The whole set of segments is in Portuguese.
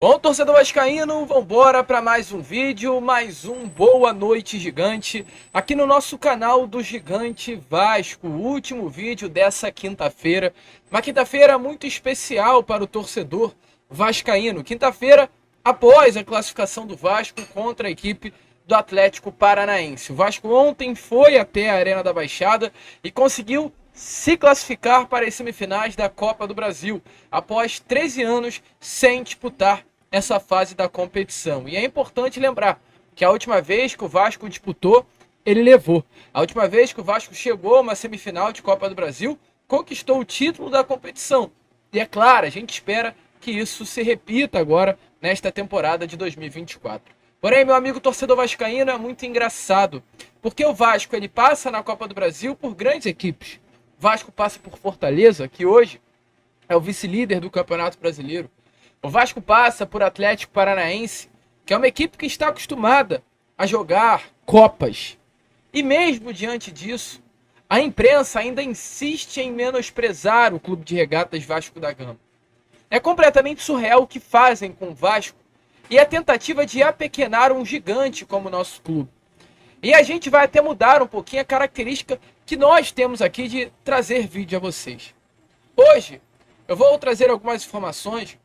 Bom, torcedor vascaíno, vambora para mais um vídeo, mais um Boa Noite Gigante, aqui no nosso canal do Gigante Vasco, o último vídeo dessa quinta-feira, uma quinta-feira muito especial para o torcedor vascaíno, quinta-feira após a classificação do Vasco contra a equipe do Atlético Paranaense. O Vasco ontem foi até a Arena da Baixada e conseguiu se classificar para as semifinais da Copa do Brasil, após 13 anos sem disputar essa fase da competição. E é importante lembrar que a última vez que o Vasco disputou, ele levou. A última vez que o Vasco chegou a uma semifinal de Copa do Brasil, conquistou o título da competição. E é claro, a gente espera que isso se repita agora nesta temporada de 2024. Porém, meu amigo torcedor vascaíno, é muito engraçado, porque o Vasco ele passa na Copa do Brasil por grandes equipes. O Vasco passa por Fortaleza, que hoje é o vice-líder do Campeonato Brasileiro. O Vasco passa por Atlético Paranaense, que é uma equipe que está acostumada a jogar Copas. E mesmo diante disso, a imprensa ainda insiste em menosprezar o Clube de Regatas Vasco da Gama. É completamente surreal o que fazem com o Vasco e a tentativa de apequenar um gigante como o nosso clube. E a gente vai até mudar um pouquinho a característica que nós temos aqui de trazer vídeo a vocês. Hoje eu vou trazer algumas informações,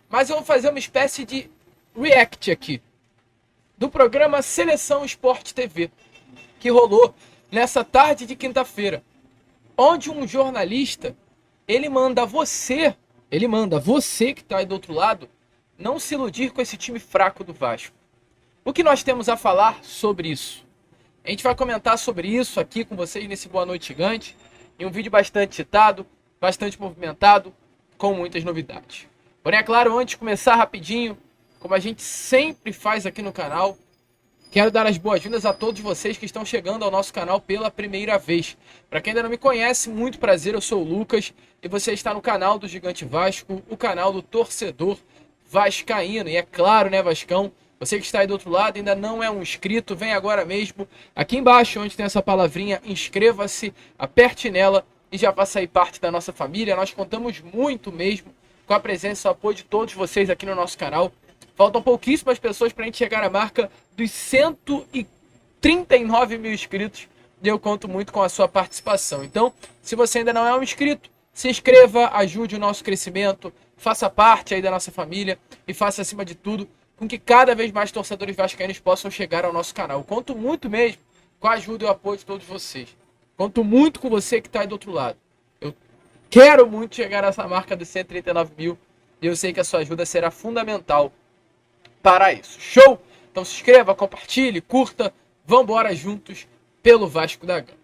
mas eu vou fazer uma espécie de react aqui do programa Seleção Sport TV, que rolou nessa tarde de quinta-feira, onde um jornalista, ele manda você que está aí do outro lado, não se iludir com esse time fraco do Vasco. O que nós temos a falar sobre isso? A gente vai comentar sobre isso aqui com vocês nesse Boa Noite Gigante, em um vídeo bastante citado, bastante movimentado, com muitas novidades. Porém, é claro, antes de começar rapidinho, como a gente sempre faz aqui no canal, quero dar as boas-vindas a todos vocês que estão chegando ao nosso canal pela primeira vez. Para quem ainda não me conhece, muito prazer, eu sou o Lucas e você está no canal do Gigante Vasco, o canal do torcedor vascaíno. E é claro, né, Vascão, você que está aí do outro lado ainda não é um inscrito, vem agora mesmo aqui embaixo onde tem essa palavrinha, inscreva-se, aperte nela e já vá sair parte da nossa família. Nós contamos muito mesmo com a presença e o apoio de todos vocês aqui no nosso canal. Faltam pouquíssimas pessoas para a gente chegar à marca dos 139 mil inscritos e eu conto muito com a sua participação. Então, se você ainda não é um inscrito, se inscreva, ajude o nosso crescimento, faça parte aí da nossa família e faça, acima de tudo, com que cada vez mais torcedores vascaínos possam chegar ao nosso canal. Eu conto muito mesmo com a ajuda e o apoio de todos vocês. Conto muito com você que está aí do outro lado. Eu quero muito chegar a essa marca dos 139 mil e eu sei que a sua ajuda será fundamental para isso. Show? Então se inscreva, compartilhe, curta. Vambora juntos pelo Vasco da Gama.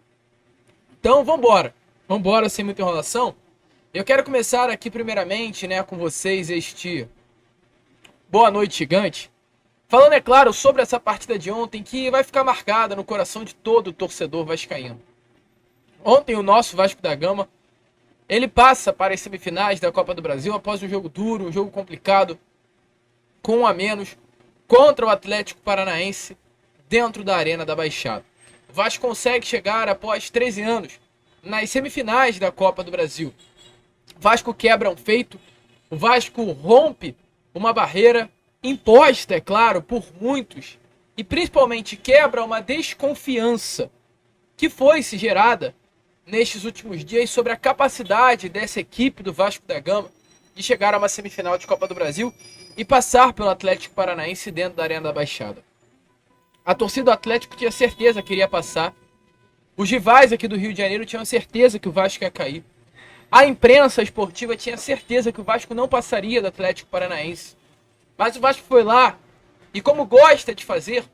Então vambora. Vambora sem muita enrolação. Eu quero começar aqui primeiramente, né, com vocês este Boa Noite Gigante. Falando, é claro, sobre essa partida de ontem que vai ficar marcada no coração de todo torcedor vascaíno. Ontem o nosso Vasco da Gama, ele passa para as semifinais da Copa do Brasil após um jogo duro, um jogo complicado, com um a menos, contra o Atlético Paranaense dentro da Arena da Baixada. O Vasco consegue chegar após 13 anos nas semifinais da Copa do Brasil. O Vasco quebra um feito, o Vasco rompe uma barreira imposta, é claro, por muitos, e principalmente quebra uma desconfiança que foi se gerada nestes últimos dias sobre a capacidade dessa equipe do Vasco da Gama de chegar a uma semifinal de Copa do Brasil e passar pelo Atlético Paranaense dentro da Arena da Baixada. A torcida do Atlético tinha certeza que iria passar. Os rivais aqui do Rio de Janeiro tinham certeza que o Vasco ia cair. A imprensa esportiva tinha certeza que o Vasco não passaria do Atlético Paranaense. Mas o Vasco foi lá e, como gosta de fazer,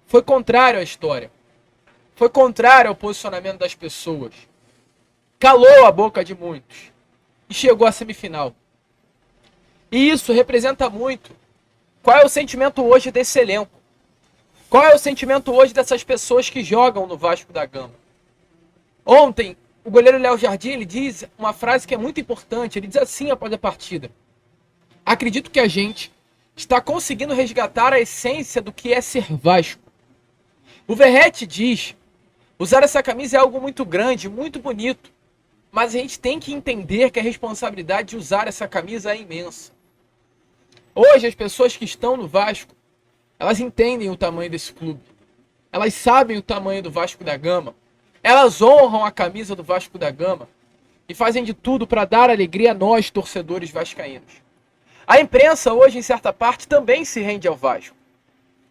foi contrário à história. Foi contrário ao posicionamento das pessoas. Calou a boca de muitos e chegou à semifinal. E isso representa muito qual é o sentimento hoje desse elenco. Qual é o sentimento hoje dessas pessoas que jogam no Vasco da Gama. Ontem, o goleiro Léo Jardim, ele diz uma frase que é muito importante. Ele diz assim após a partida: acredito que a gente está conseguindo resgatar a essência do que é ser Vasco. O Verratti diz: usar essa camisa é algo muito grande, muito bonito, mas a gente tem que entender que a responsabilidade de usar essa camisa é imensa. Hoje as pessoas que estão no Vasco, elas entendem o tamanho desse clube. Elas sabem o tamanho do Vasco da Gama. Elas honram a camisa do Vasco da Gama e fazem de tudo para dar alegria a nós, torcedores vascaínos. A imprensa hoje, em certa parte, também se rende ao Vasco.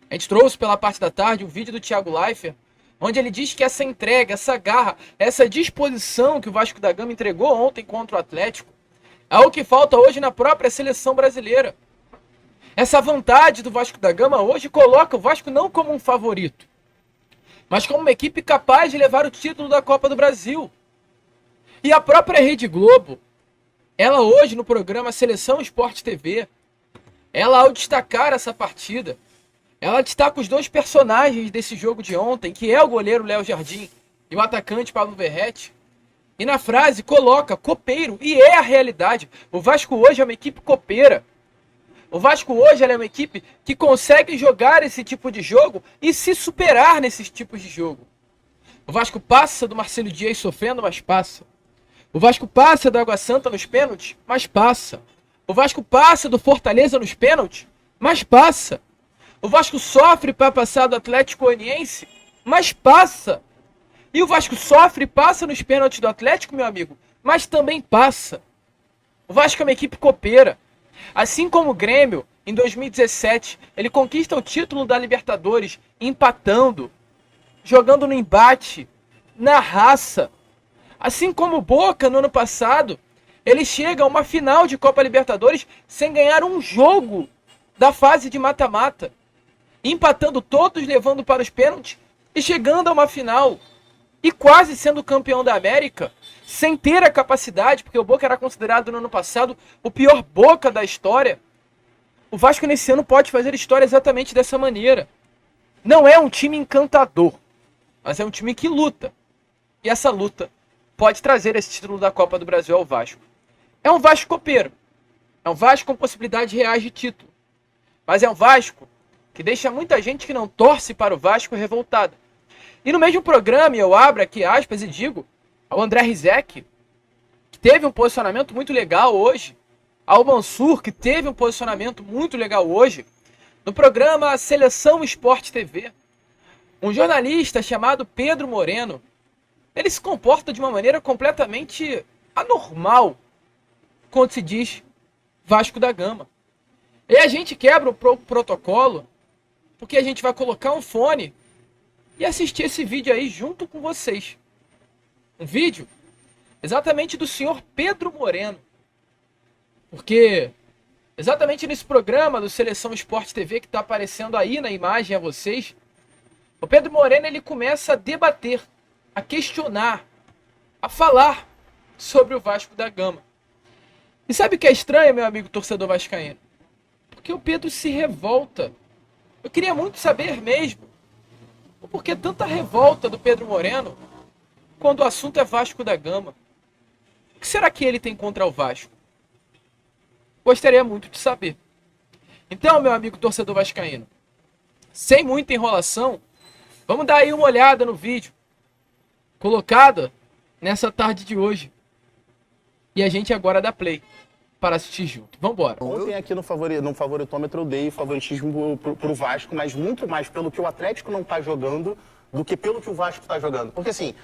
A gente trouxe pela parte da tarde um vídeo do Thiago Leifert, onde ele diz que essa entrega, essa garra, essa disposição que o Vasco da Gama entregou ontem contra o Atlético é o que falta hoje na própria seleção brasileira. Essa vontade do Vasco da Gama hoje coloca o Vasco não como um favorito, mas como uma equipe capaz de levar o título da Copa do Brasil. E a própria Rede Globo, ela hoje no programa Seleção Sport TV, ela ao destacar essa partida, ela destaca os dois personagens desse jogo de ontem, que é o goleiro Léo Jardim e o atacante Pablo Verratti. E na frase coloca copeiro, e é a realidade. O Vasco hoje é uma equipe copeira. O Vasco hoje é uma equipe que consegue jogar esse tipo de jogo e se superar nesses tipos de jogo. O Vasco passa do Marcelo Dias sofrendo, mas passa. O Vasco passa do Água Santa nos pênaltis, mas passa. O Vasco passa do Fortaleza nos pênaltis, mas passa. O Vasco sofre para passar do Atlético Goianiense, mas passa. E o Vasco sofre e passa nos pênaltis do Atlético, meu amigo, mas também passa. O Vasco é uma equipe copeira. Assim como o Grêmio, em 2017, ele conquista o título da Libertadores empatando, jogando no embate, na raça. Assim como o Boca, no ano passado, ele chega a uma final de Copa Libertadores sem ganhar um jogo da fase de mata-mata. Empatando todos, levando para os pênaltis e chegando a uma final. E quase sendo campeão da América, sem ter a capacidade, porque o Boca era considerado no ano passado o pior Boca da história. O Vasco nesse ano pode fazer história exatamente dessa maneira. Não é um time encantador, mas é um time que luta. E essa luta pode trazer esse título da Copa do Brasil ao Vasco. É um Vasco copeiro. É um Vasco com possibilidades reais de título. Mas é um Vasco que deixa muita gente que não torce para o Vasco revoltada. E no mesmo programa, eu abro aqui aspas e digo ao André Rizek, que teve um posicionamento muito legal hoje, ao Mansur, que teve um posicionamento muito legal hoje, no programa Seleção Sport TV, um jornalista chamado Pedro Moreno, ele se comporta de uma maneira completamente anormal quando se diz Vasco da Gama. E a gente quebra o protocolo porque a gente vai colocar um fone e assistir esse vídeo aí junto com vocês. Um vídeo exatamente do senhor Pedro Moreno. Porque exatamente nesse programa do Seleção Sport TV que está aparecendo aí na imagem a vocês, o Pedro Moreno ele começa a debater, a questionar, a falar sobre o Vasco da Gama. E sabe o que é estranho, meu amigo torcedor vascaíno? Porque o Pedro se revolta. Eu queria muito saber mesmo o porquê tanta revolta do Pedro Moreno quando o assunto é Vasco da Gama. O que será que ele tem contra o Vasco? Gostaria muito de saber. Então, meu amigo torcedor vascaíno, sem muita enrolação, vamos dar aí uma olhada no vídeo colocado nessa tarde de hoje. E a gente agora dá play para assistir junto. Vambora. Ontem aqui no favoritômetro eu dei favoritismo pro Vasco, mas muito mais pelo que o Atlético não tá jogando do que pelo que o Vasco tá jogando. Porque assim...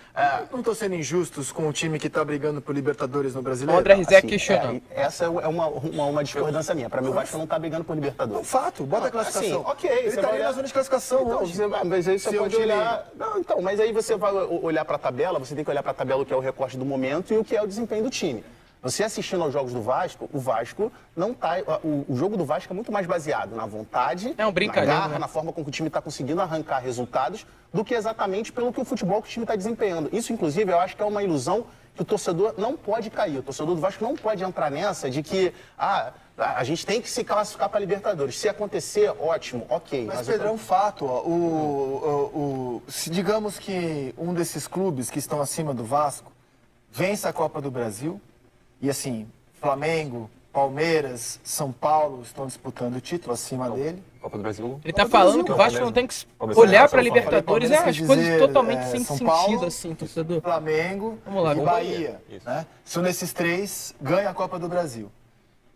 Não tô sendo injustos com o time que tá brigando por Libertadores no O Brasileiro? André Rizek assim, questionando. essa é uma discordância minha. Pra mim o Vasco não tá brigando por Libertadores. Um fato, bota a classificação. Assim, ok, Ele você tá vai ali na zona de classificação então, hoje. mas aí você Se pode o time- olhar... Não, então, mas aí você vai olhar pra tabela, você tem que olhar pra tabela o que é o recorte do momento e o que é o desempenho do time. Você assistindo aos jogos do Vasco, o Vasco não tá... O jogo do Vasco é muito mais baseado na vontade, É um na brincalhão, garra, né? na forma como o time está conseguindo arrancar resultados, do que exatamente pelo que o futebol que o time está desempenhando. Isso, inclusive, eu acho que é uma ilusão que o torcedor não pode cair. O torcedor do Vasco não pode entrar nessa de que a gente tem que se classificar para a Libertadores. Se acontecer, ótimo, ok. Mas, Pedro, é um fato. Ó. Se digamos que um desses clubes que estão acima do Vasco vença a Copa do Brasil, e assim, Flamengo, Palmeiras, São Paulo estão disputando o título acima dele. Copa do Brasil. Ele tá falando que o Vasco não tem que olhar pra Libertadores. É as coisas totalmente sem São sentido, Paulo, assim, torcedor. Flamengo Vamos lá, e vamos Bahia. Isso. Né? Se um desses três ganha a Copa do Brasil.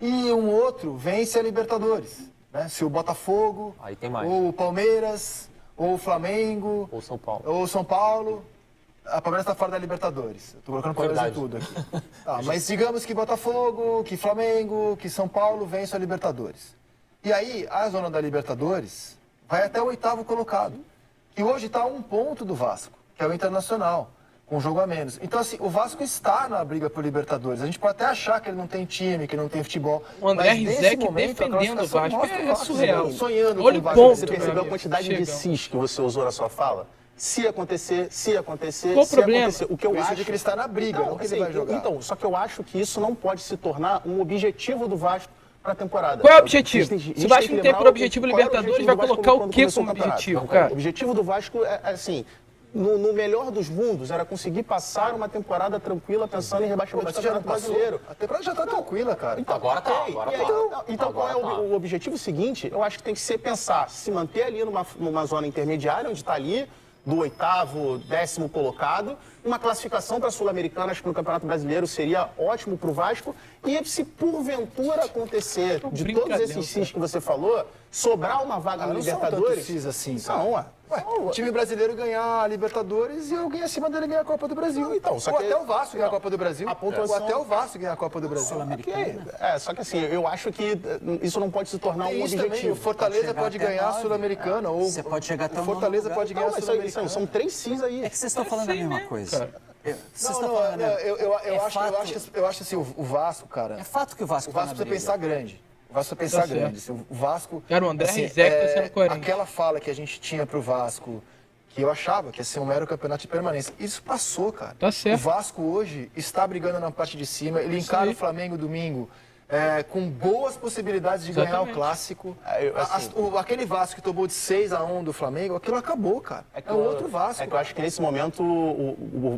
e um outro vence a Libertadores. Né? Se o Botafogo, Aí tem mais. ou o Palmeiras, ou o Flamengo, Ou São Paulo. ou o São Paulo, a Palmeiras está fora da Libertadores. Estou colocando Palmeiras em tudo aqui. Tá, mas digamos que Botafogo, que Flamengo, que São Paulo vencem a Libertadores. E aí, a zona da Libertadores vai até o 8º colocado. E hoje está a 1 ponto do Vasco, que é o Internacional, com um jogo a menos. Então, assim, o Vasco está na briga por Libertadores. A gente pode até achar que ele não tem time, que não tem futebol. O André mas nesse Rizek momento, a defendendo o classificação Vasco mostra o é surreal. sonhando Olha com o Vasco. ponto, Você percebeu a quantidade de Chegão. sis que você usou na sua fala? Se acontecer, se acontecer, Qual o se problema? acontecer. O que eu Por isso acho de que ele está na briga, não que ele vai jogar. Então, só que eu acho que isso não pode se tornar um objetivo do Vasco para a temporada. Qual é o objetivo? A gente Se o Vasco tem não que tem por lembrar objetivo qual era o Libertadores, objetivo vai do Vasco colocar o quando quê começou como o campeonato? objetivo, Não, cara? O objetivo do Vasco é, assim, no melhor dos mundos, era conseguir passar uma temporada tranquila pensando em rebaixamento do Mas você já não Campeonato passou. Brasileiro. A temporada já está tranquila, cara. Então, Agora tá, ok. agora E aí, tá. então qual é Agora tá. o objetivo seguinte? Eu acho que tem que ser pensar, se manter ali numa zona intermediária, onde está ali, do 8º, 10º colocado, uma classificação para a Sul-Americana, acho que no Campeonato Brasileiro seria ótimo para o Vasco. E se porventura acontecer, de todos esses cis que você falou, sobrar uma vaga no não são Libertadores... tantos cis assim, cara. Não, ué. O time brasileiro ganhar a Libertadores e alguém acima dele ganhar a Copa do Brasil. Então, só ou que- até o Vasco ganhar a Copa do Brasil. A pontuação- Ou até o Vasco ganhar a Copa do Brasil. Ok. Só que assim, eu acho que isso não pode se tornar Tem um isso também, objetivo. o Fortaleza chegar pode até ganhar a 9. Sul-Americana. Ou Você pode chegar até o o Fortaleza 9º pode Não, ganhar a mas Sul-Americana. são 3 cis aí. É que vocês estão falando a mesma coisa. Vocês Não, estão não, falando. eu acho assim, o Vasco, cara... É fato que o Vasco O Vasco tá na precisa briga. pensar grande. O Vasco precisa pensar certo. grande. Assim, o Vasco... Cara, o André assim, Rizek tá sendo coerente. aquela fala que a gente tinha pro Vasco, que eu achava que ia ser um mero campeonato de permanência, isso passou, cara. Tá certo. O Vasco hoje está brigando na parte de cima, ele encara o Flamengo domingo com boas possibilidades de ganhar o Exatamente. clássico. Assim, Aquele Vasco que tomou de 6-1 do Flamengo, aquilo acabou, cara. É um outro Vasco. É que eu acho que nesse momento,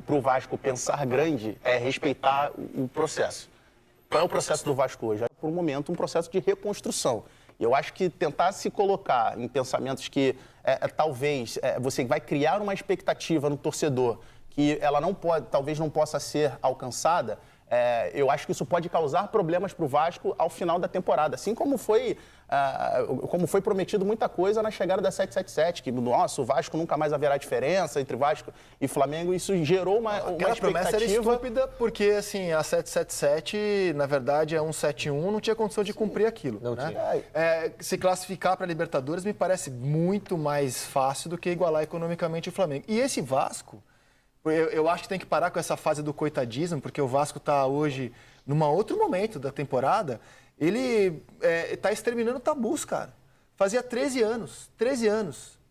pro Vasco pensar grande é respeitar o processo. Qual é o processo do Vasco hoje? É, por um momento, um processo de reconstrução. E eu acho que tentar se colocar em pensamentos que talvez você vai criar uma expectativa no torcedor que ela não pode, talvez não possa ser alcançada, eu acho que isso pode causar problemas para o Vasco ao final da temporada. Assim como foi prometido muita coisa na chegada da 777, que, nossa, o Vasco nunca mais haverá diferença entre Vasco e Flamengo. Isso gerou uma Aquela promessa era expectativa. estúpida, porque assim, a 777, na verdade, é 171, não tinha condição de cumprir aquilo. Não né? tinha. Se classificar para a Libertadores me parece muito mais fácil do que igualar economicamente o Flamengo. E esse Vasco, eu acho que tem que parar com essa fase do coitadismo, porque o Vasco está hoje, num outro momento da temporada, ele está exterminando tabus, cara. Fazia 13 anos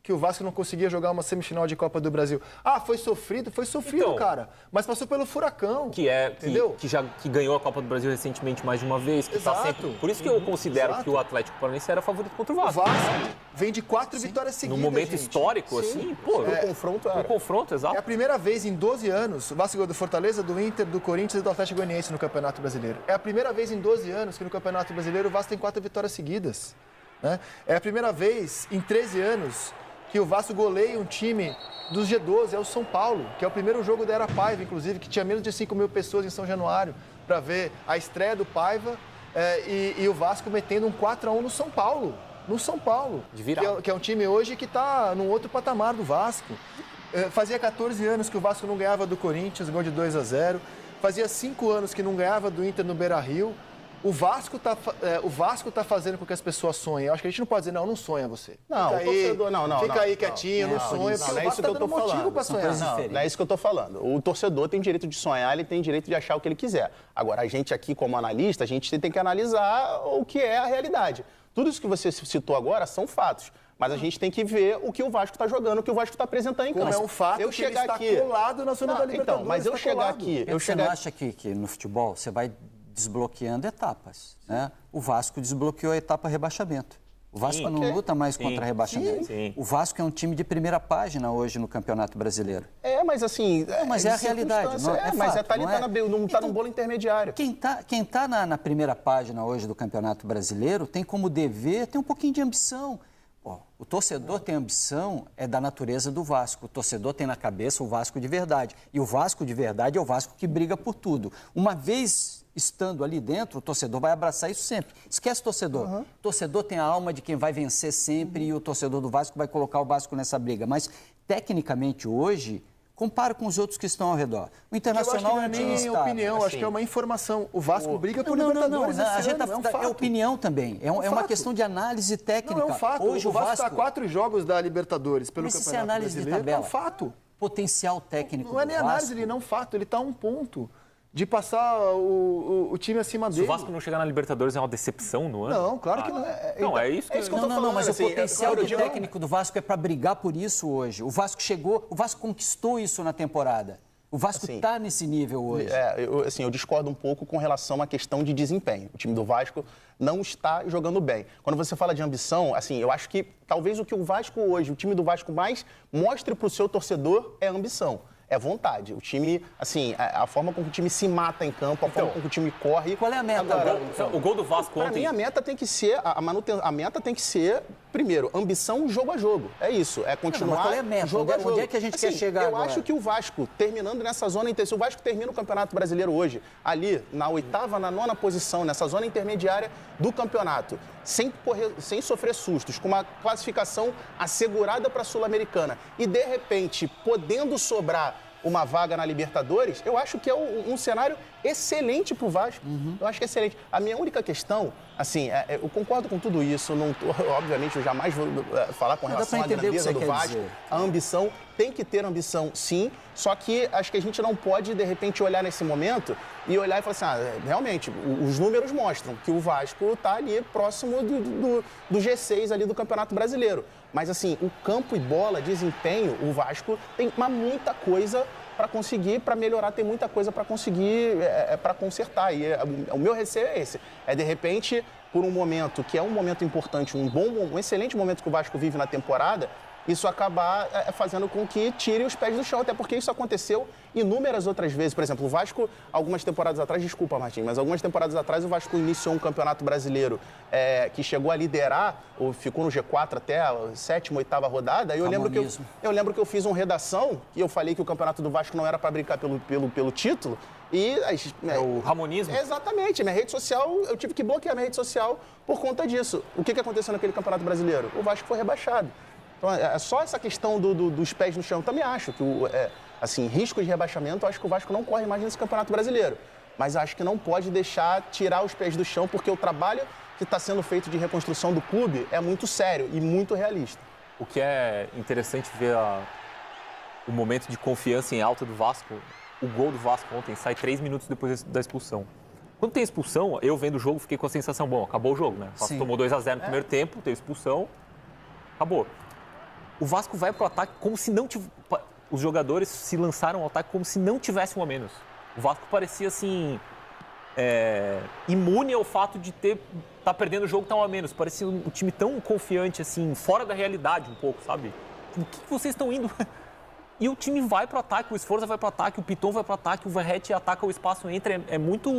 que o Vasco não conseguia jogar uma semifinal de Copa do Brasil. Ah, foi sofrido, Então, cara. Mas passou pelo furacão. Entendeu? Que ganhou a Copa do Brasil recentemente mais de uma vez. Que tá Exato. sempre... Por isso que eu considero Exato. que o Atlético Paranaense era favorito contra o O Vasco. Vasco vem de 4 vitórias seguidas, Num momento gente. histórico, Sim. assim, pô. O confronto era. O confronto, exato. É a primeira vez em 12 anos, o Vasco ganhou do Fortaleza, do Inter, do Corinthians e do Atlético Goianiense no Campeonato Brasileiro. É a primeira vez em 12 anos que no Campeonato Brasileiro o Vasco tem 4 vitórias seguidas. Né? É a primeira vez em 13 anos que o Vasco goleia um time dos G12, é o São Paulo, que é o primeiro jogo da Era Paiva, inclusive, que tinha menos de 5 mil pessoas em São Januário, para ver a estreia do Paiva e o Vasco metendo um 4-1 no São Paulo. No São Paulo, De virada. que é um time hoje que está num outro patamar do Vasco. Fazia 14 anos que o Vasco não ganhava do Corinthians, gol de 2-0. Fazia 5 anos que não ganhava do Inter no Beira-Rio. O Vasco tá fazendo com que as pessoas sonhem. Eu acho que a gente não pode dizer, não sonha você. Não, Fica o aí, torcedor, não. Fica aí quietinho, não sonha, porque não é o isso Vasco que tá eu tô dando motivo falando. para São sonhar. coisas diferentes. Não é isso que eu tô falando. O torcedor tem direito de sonhar, ele tem direito de achar o que ele quiser. Agora, a gente aqui, como analista, a gente tem que analisar o que é a realidade. Tudo isso que você citou agora são fatos. Mas a gente tem que ver o que o Vasco está jogando, o que o Vasco está apresentando em campo. Como é um fato eu que ele chegar está aqui... colado na zona da Libertadores. Então, mas eu está chegar colado. aqui... Você não acha que no futebol você vai desbloqueando etapas, né? O Vasco desbloqueou a etapa rebaixamento. O Vasco não luta mais contra rebaixamento. Sim. O Vasco é um time de primeira página hoje no Campeonato Brasileiro. Mas assim... mas é a realidade, não é mas fato, tá ali, não é? não tá no bolo intermediário. Quem tá na primeira página hoje do Campeonato Brasileiro tem como dever ter um pouquinho de ambição. Ó, o torcedor tem ambição, é da natureza do Vasco. O torcedor tem na cabeça o Vasco de verdade. E o Vasco de verdade é o Vasco que briga por tudo. Uma vez estando ali dentro, o torcedor vai abraçar isso sempre. Esquece o torcedor. O torcedor tem a alma de quem vai vencer sempre e o torcedor do Vasco vai colocar o Vasco nessa briga. Mas, tecnicamente, hoje, compara com os outros que estão ao redor. O Internacional eu acho que não é nem opinião, assim. acho que é uma informação. O Vasco briga por Não, Libertadores a esse gente ano, é um fato. é opinião também. É uma fato. questão de análise técnica. Não, é um fato. Hoje o Vasco está a 4 jogos da Libertadores pelo Mas isso é Campeonato análise de Brasileiro. tabela. É um fato. Potencial técnico Não é do nem Vasco. análise, ele não é um fato. Ele está a um ponto de passar o time acima Se dele. o Vasco não chegar na Libertadores é uma decepção no ano? Não, claro que não. Não, é isso que... é isso que eu tô Não, falando, mas assim, o potencial claro, do eu digo- técnico do Vasco é para brigar por isso hoje. O Vasco chegou, o Vasco conquistou isso na temporada. O Vasco Assim, está nesse nível hoje. Eu discordo um pouco com relação à questão de desempenho. O time do Vasco não está jogando bem. Quando você fala de ambição, assim, eu acho que talvez o que o Vasco hoje, o time do Vasco mais mostre para o seu torcedor é ambição. É vontade. O time, assim, a forma como o time se mata em campo, a forma como o time corre. Qual é a meta Agora, agora? Então, o gol do Vasco Para ontem... mim, a meta tem que ser, a meta tem que ser, primeiro, ambição jogo a jogo. É isso, é continuar qual é a meta? jogo a jogo. Onde é que a gente quer chegar eu agora? acho que o Vasco, terminando nessa zona, se o Vasco termina o Campeonato Brasileiro hoje, ali, na 8ª, na 9ª posição, nessa zona intermediária do campeonato, sem sofrer sustos, com uma classificação assegurada para a Sul-Americana e, de repente, podendo sobrar uma vaga na Libertadores, eu acho que é um cenário excelente para o Vasco. Eu acho que é excelente. A minha única questão, assim, eu concordo com tudo isso, obviamente eu jamais vou falar com Mas dá relação pra à entender o que grandeza você do quer Vasco. dizer. A ambição, tem que ter ambição, sim, só que acho que a gente não pode, de repente, olhar nesse momento e olhar e falar assim, realmente, os números mostram que o Vasco está ali próximo do G6 ali do Campeonato Brasileiro. Mas, assim, o campo e bola, desempenho, o Vasco tem muita coisa para conseguir, para melhorar, tem muita coisa para conseguir, para consertar. E o meu receio é esse. É, de repente, por um momento que é um momento importante, um excelente momento que o Vasco vive na temporada, isso acabar fazendo com que tire os pés do chão, até porque isso aconteceu inúmeras outras vezes. Por exemplo, o Vasco, algumas temporadas atrás, desculpa, Martim, mas algumas temporadas atrás o Vasco iniciou um campeonato brasileiro que chegou a liderar, ou ficou no G4 até a 7ª, 8ª rodada. E eu lembro que eu fiz uma redação e eu falei que o campeonato do Vasco não era para brincar pelo título. E o ramonismo? Exatamente. Minha rede social, eu tive que bloquear minha rede social por conta disso. O que aconteceu naquele campeonato brasileiro? O Vasco foi rebaixado. Então, é só essa questão dos pés no chão. Eu também acho que, assim, risco de rebaixamento, eu acho que o Vasco não corre mais nesse Campeonato Brasileiro. Mas acho que não pode tirar os pés do chão, porque o trabalho que está sendo feito de reconstrução do clube é muito sério e muito realista. O que é interessante ver o momento de confiança em alta do Vasco, o gol do Vasco ontem sai 3 minutos depois da expulsão. Quando tem expulsão, eu vendo o jogo, fiquei com a sensação, bom, acabou o jogo, né? O Vasco tomou 2-0 no primeiro tempo, teve expulsão, acabou. O Vasco vai pro ataque como se não tivesse... Os jogadores se lançaram ao ataque como se não tivesse um a menos. O Vasco parecia, assim, imune ao fato de tá perdendo o jogo, tá um a menos. Parecia um time tão confiante, assim, fora da realidade um pouco, sabe? O que vocês estão indo? E o time vai pro ataque, o Sforza vai pro ataque, o Piton vai pro ataque, o Verratti ataca, o espaço entra. É muito...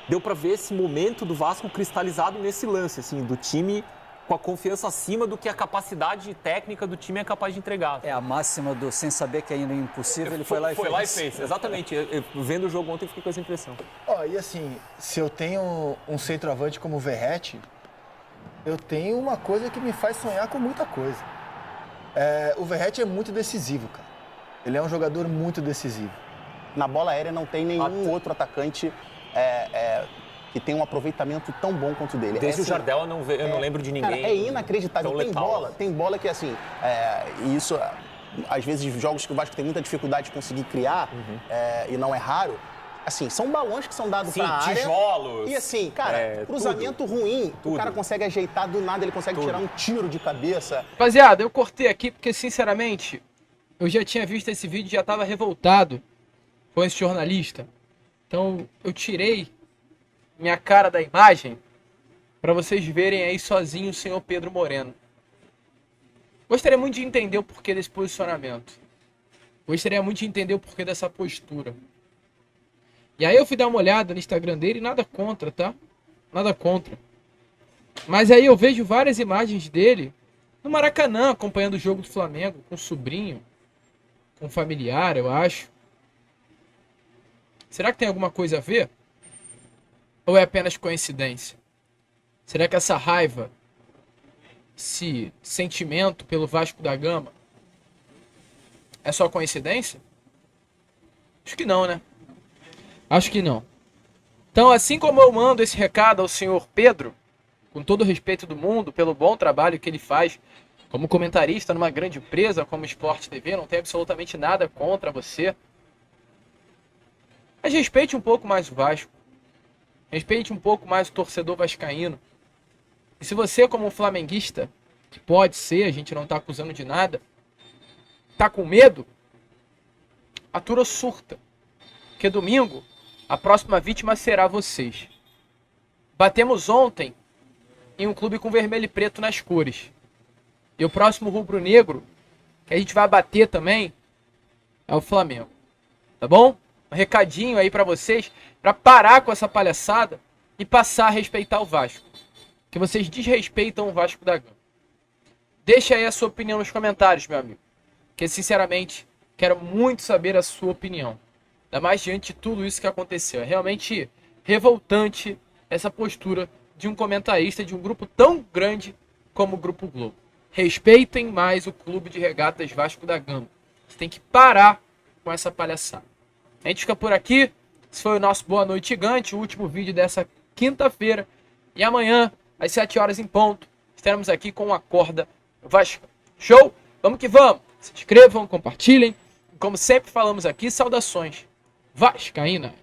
Deu pra ver esse momento do Vasco cristalizado nesse lance, assim, do time com a confiança acima do que a capacidade técnica do time é capaz de entregar. É a máxima do sem saber que ainda é impossível, ele foi lá e fez. Foi lá e fez, exatamente. Eu, vendo o jogo ontem, eu fiquei com essa impressão. E assim, se eu tenho um centroavante como o Verratti, eu tenho uma coisa que me faz sonhar com muita coisa. O Verratti é muito decisivo, cara. Ele é um jogador muito decisivo. Na bola aérea não tem nenhum outro atacante que tem um aproveitamento tão bom quanto o dele. Desde o Jardel eu não lembro de ninguém. Cara, é inacreditável. Tão Tem bola que, assim, e isso, às vezes, jogos que o Vasco tem muita dificuldade de conseguir criar, e não é raro, assim, são balões que são dados pra área. Tijolos. E assim, cara, cruzamento ruim, o cara consegue ajeitar do nada, ele consegue tirar um tiro de cabeça. Rapaziada, eu cortei aqui porque, sinceramente, eu já tinha visto esse vídeo e já tava revoltado com esse jornalista. Então, eu tirei minha cara da imagem para vocês verem aí sozinho o senhor Pedro Moreno. Gostaria muito de entender o porquê desse posicionamento. Gostaria muito de entender o porquê dessa postura. E aí eu fui dar uma olhada no Instagram dele e nada contra, tá? Nada contra. Mas aí eu vejo várias imagens dele no Maracanã, acompanhando o jogo do Flamengo, com o sobrinho, com o familiar, eu acho. Será que tem alguma coisa a ver? Ou é apenas coincidência? Será que essa raiva, esse sentimento pelo Vasco da Gama, é só coincidência? Acho que não, né? Acho que não. Então, assim como eu mando esse recado ao senhor Pedro, com todo o respeito do mundo, pelo bom trabalho que ele faz como comentarista numa grande empresa como Sport TV, não tem absolutamente nada contra você. Mas respeite um pouco mais o Vasco. Respeite um pouco mais o torcedor vascaíno. E se você, como um flamenguista, que pode ser, a gente não está acusando de nada, tá com medo, a turma surta. Porque domingo, a próxima vítima será vocês. Batemos ontem em um clube com vermelho e preto nas cores. E o próximo rubro-negro que a gente vai bater também é o Flamengo. Tá bom? Um recadinho aí pra vocês, pra parar com essa palhaçada e passar a respeitar o Vasco. Que vocês desrespeitam o Vasco da Gama. Deixa aí a sua opinião nos comentários, meu amigo. Que sinceramente, quero muito saber a sua opinião. Ainda mais diante de tudo isso que aconteceu. É realmente revoltante essa postura de um comentarista de um grupo tão grande como o Grupo Globo. Respeitem mais o Clube de Regatas Vasco da Gama. Você tem que parar com essa palhaçada. A gente fica por aqui. Esse foi o nosso Boa Noite Gigante, o último vídeo dessa quinta-feira. E amanhã, às 7 horas em ponto, estaremos aqui com o Acorda Vasco. Show? Vamos que vamos. Se inscrevam, compartilhem. Como sempre falamos aqui, saudações vascaínas.